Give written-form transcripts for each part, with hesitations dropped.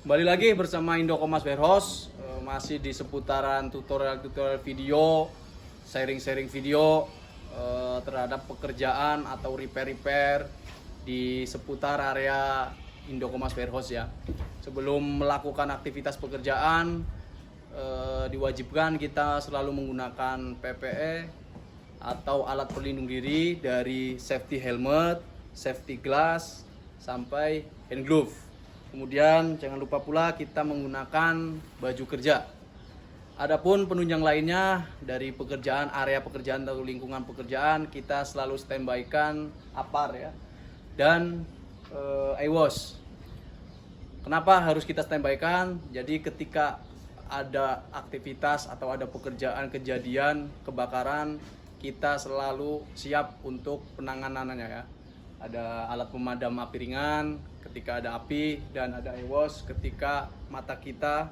Kembali lagi bersama Indokomas Warehouse, masih di seputaran tutorial-tutorial video, sharing-sharing video terhadap pekerjaan atau repair-repair di seputar area Indokomas Warehouse ya. Sebelum melakukan aktivitas pekerjaan, diwajibkan kita selalu menggunakan PPE atau alat pelindung diri dari safety helmet, safety glass, sampai hand glove. Kemudian jangan lupa pula kita menggunakan baju kerja. Adapun penunjang lainnya dari pekerjaan, area pekerjaan atau lingkungan pekerjaan, kita selalu standby-kan APAR ya dan IWOS. Kenapa harus kita standby-kan? Jadi ketika ada aktivitas atau ada pekerjaan kejadian kebakaran, kita selalu siap untuk penanganannya ya. Ada alat pemadam api ringan ketika ada api, dan ada EWOS ketika mata kita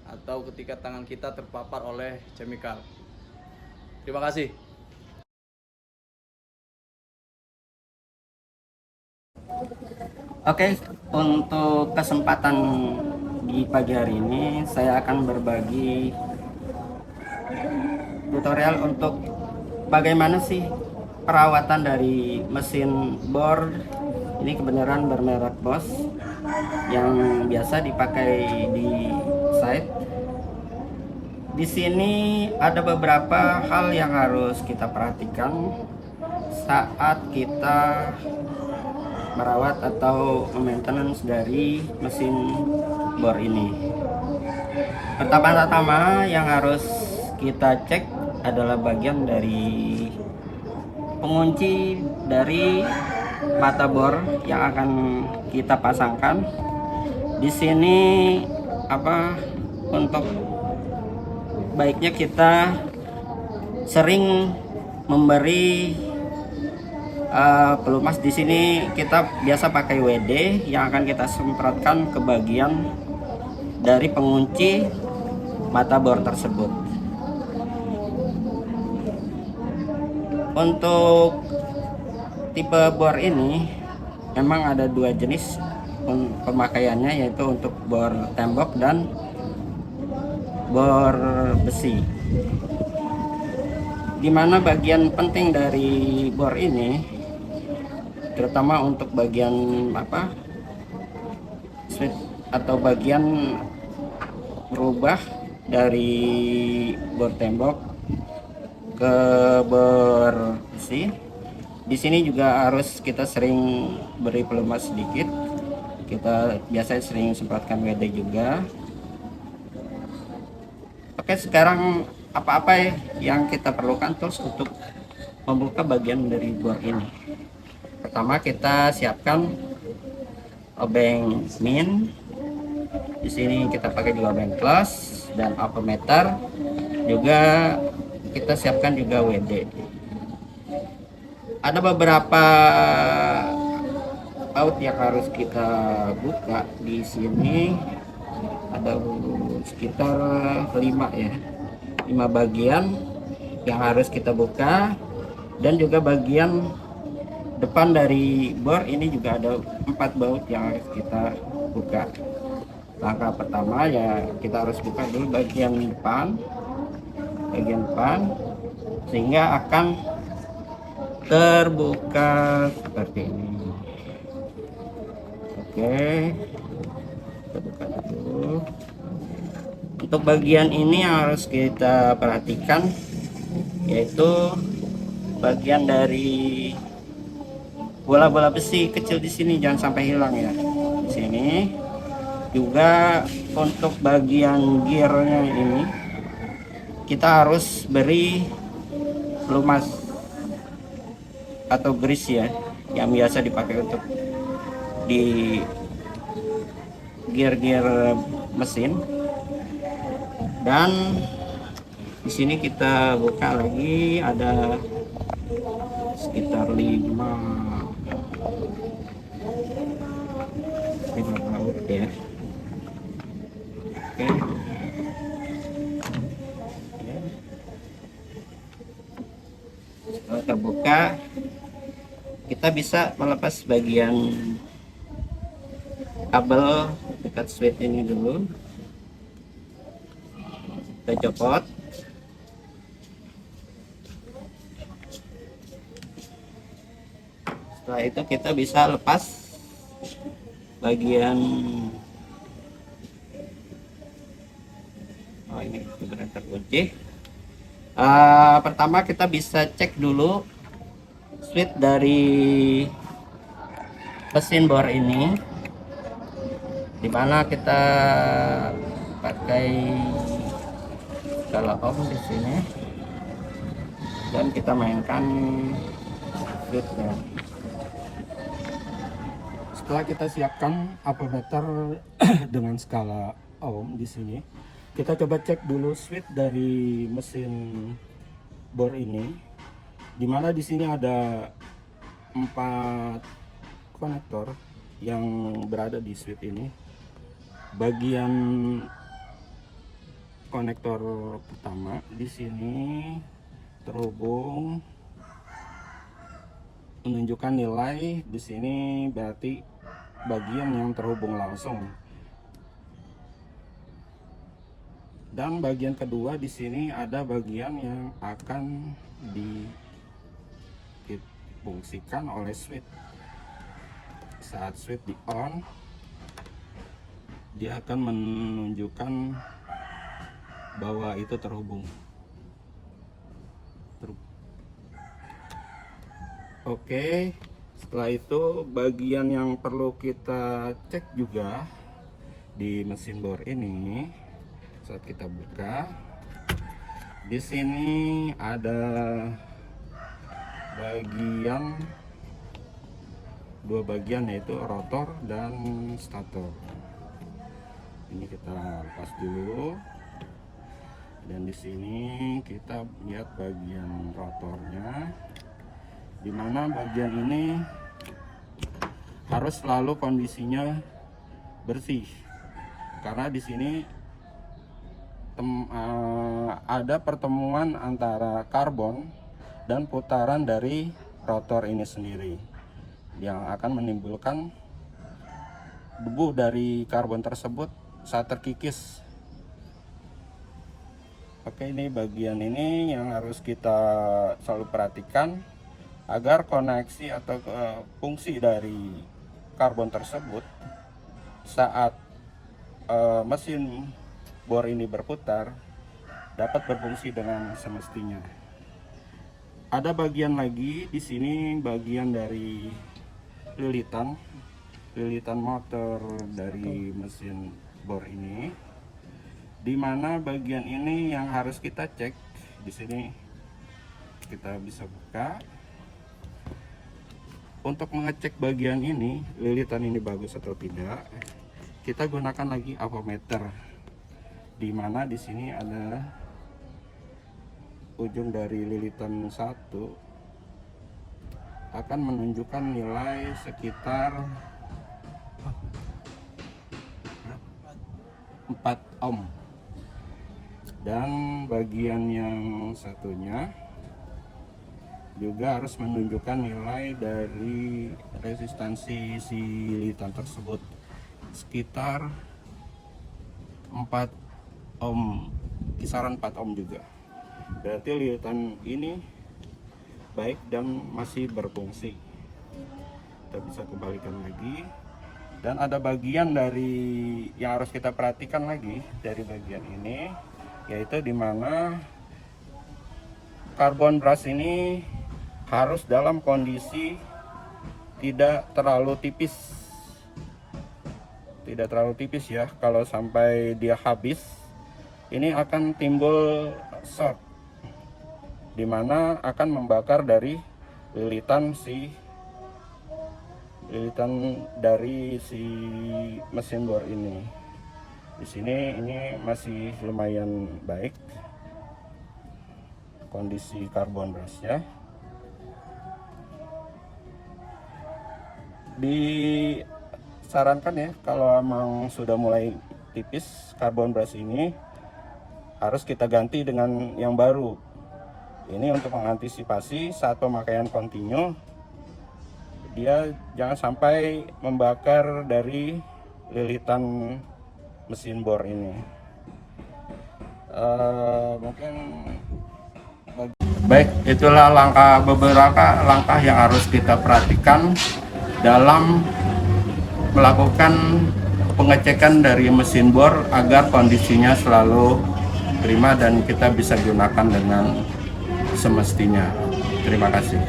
atau ketika tangan kita terpapar oleh chemical. Terima kasih. Oke, untuk kesempatan di pagi hari ini saya akan berbagi tutorial untuk bagaimana sih perawatan dari mesin bor. Ini kebenaran bermerek Bosch yang biasa dipakai di site. Di sini ada beberapa hal yang harus kita perhatikan saat kita merawat atau maintenance dari mesin bor ini. Pertama-tama yang harus kita cek adalah bagian dari pengunci dari mata bor yang akan kita pasangkan. Di sini untuk baiknya kita sering memberi pelumas. Di sini kita biasa pakai WD yang akan kita semprotkan ke bagian dari pengunci mata bor tersebut. Untuk tipe bor ini memang ada dua jenis pemakaiannya, yaitu untuk bor tembok dan bor besi. Dimana bagian penting dari bor ini, terutama untuk bagian switch atau bagian berubah dari bor tembok ke bor besi. Di sini juga harus kita sering beri pelumas sedikit. Kita biasanya sering semprotkan WD juga. Oke, sekarang apa-apa yang kita perlukan terus untuk membuka bagian dari bor ini. Pertama, kita siapkan obeng min. Di sini kita pakai juga obeng close dan alphameter. Juga kita siapkan juga WD. Ada beberapa baut yang harus kita buka. Di sini ada sekitar 5 ya, 5 bagian yang harus kita buka, dan juga bagian depan dari bor ini juga ada 4 baut yang harus kita buka. Langkah pertama ya kita harus buka dulu bagian depan, sehingga akan terbuka seperti ini. Oke, kita buka dulu. Untuk bagian ini yang harus kita perhatikan yaitu bagian dari bola-bola besi kecil di sini, jangan sampai hilang ya. Di sini juga untuk bagian gearnya ini kita harus beri pelumas atau grease ya, yang biasa dipakai untuk di gear-gear mesin. Dan di sini kita buka lagi, ada sekitar 5 baut ya. Oke. Setelah terbuka, kita bisa melepas bagian kabel ikat switch ini dulu, kita copot. Setelah itu kita bisa lepas bagian, oh ini benar terkunci. Pertama kita bisa cek dulu switch dari mesin bor ini, dimana kita pakai skala ohm di sini dan kita mainkan switchnya. Setelah kita siapkan ampermeter dengan skala ohm di sini, kita coba cek dulu switch dari mesin bor ini, dimana di sini ada 4 konektor yang berada di switch ini. Bagian konektor pertama di sini terhubung, menunjukkan nilai di sini, berarti bagian yang terhubung langsung. Dan bagian kedua di sini ada bagian yang akan difungsikan oleh switch. Saat switch di on, dia akan menunjukkan bahwa itu terhubung. Oke, setelah itu bagian yang perlu kita cek juga di mesin bor ini. Saat kita buka, di sini ada dua bagian, yaitu rotor dan stator. Ini kita lepas dulu, dan di sini kita lihat bagian rotornya, dimana bagian ini harus selalu kondisinya bersih, karena di sini ada pertemuan antara karbon dan putaran dari rotor ini sendiri yang akan menimbulkan debu dari karbon tersebut saat terkikis. Oke, ini bagian ini yang harus kita selalu perhatikan agar koneksi atau fungsi dari karbon tersebut saat mesin bor ini berputar dapat berfungsi dengan semestinya. Ada bagian lagi di sini, bagian dari lilitan motor dari mesin bor ini, di mana bagian ini yang harus kita cek. Di sini kita bisa buka. Untuk mengecek bagian ini, lilitan ini bagus atau tidak, kita gunakan lagi ampermeter, di mana di sini ada ujung dari lilitan satu akan menunjukkan nilai sekitar 4 ohm, dan bagian yang satunya juga harus menunjukkan nilai dari resistansi si lilitan tersebut sekitar 4 ohm, kisaran 4 ohm juga. Berarti lilitan ini baik dan masih berfungsi. Kita bisa kembalikan lagi. Dan ada bagian dari yang harus kita perhatikan lagi dari bagian ini, yaitu dimana karbon brush ini harus dalam kondisi tidak terlalu tipis. Tidak terlalu tipis ya. Kalau sampai dia habis, ini akan timbul short, dimana akan membakar dari lilitan dari si mesin bor ini. Di sini ini masih lumayan baik kondisi karbon brushnya. Disarankan ya, kalau emang sudah mulai tipis karbon brush ini, harus kita ganti dengan yang baru. Ini untuk mengantisipasi saat pemakaian kontinu, dia jangan sampai membakar dari lilitan mesin bor ini. Mungkin baik, itulah beberapa langkah yang harus kita perhatikan dalam melakukan pengecekan dari mesin bor agar kondisinya selalu prima dan kita bisa gunakan dengan semestinya. Terima kasih.